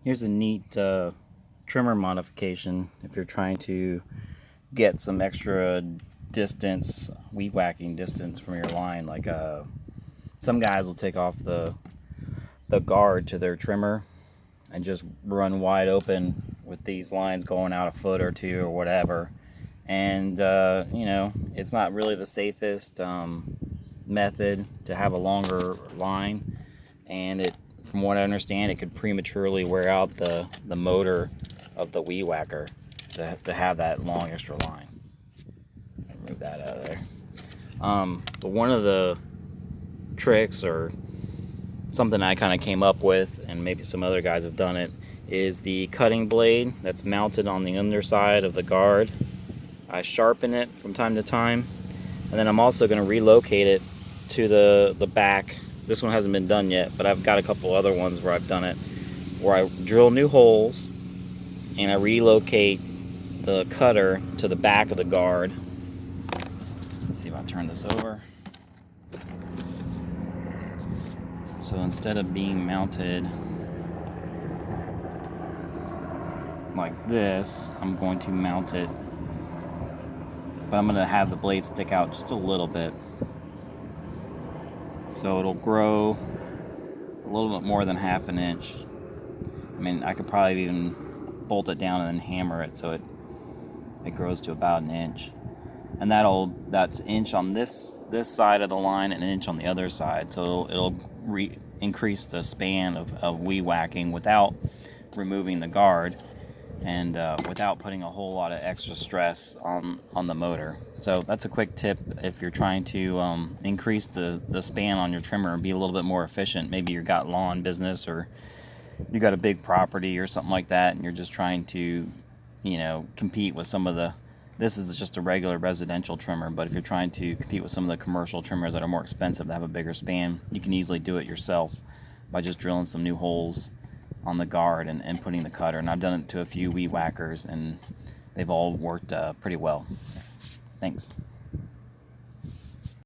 Here's a neat trimmer modification if you're trying to get some extra distance, weed whacking distance from your line. Like some guys will take off the guard to their trimmer and just run wide open with these lines going out a foot or two or whatever. And you know, it's not really the safest method to have a longer line, and it, from what I understand, it could prematurely wear out the motor of the weed whacker to have that long extra line. Move that out of there. But one of the tricks, or something I kind of came up with, and maybe some other guys have done it, is the cutting blade that's mounted on the underside of the guard. I sharpen it from time to time, and then I'm also going to relocate it to the back. This one hasn't been done yet, but I've got a couple other ones where I've done it, where I drill new holes and I relocate the cutter to the back of the guard. Let's see if I turn this over. So instead of being mounted like this, I'm going to mount it, but I'm going to have the blade stick out just a little bit, so it'll grow a little bit more than ½ an inch. I mean, I could probably even bolt it down and then hammer it so it grows to about an inch, and that's inch on this side of the line and an inch on the other side, so it'll increase the span of weed whacking without removing the guard, and without putting a whole lot of extra stress on the motor. So that's a quick tip if you're trying to increase the span on your trimmer and be a little bit more efficient. Maybe you've got lawn business, or you got a big property or something like that, and you're just trying to, you know, compete with some of the, this is just a regular residential trimmer, but if you're trying to compete with some of the commercial trimmers that are more expensive that have a bigger span, you can easily do it yourself by just drilling some new holes on the guard and putting the cutter. And I've done it to a few weed whackers, and they've all worked pretty well. Thanks.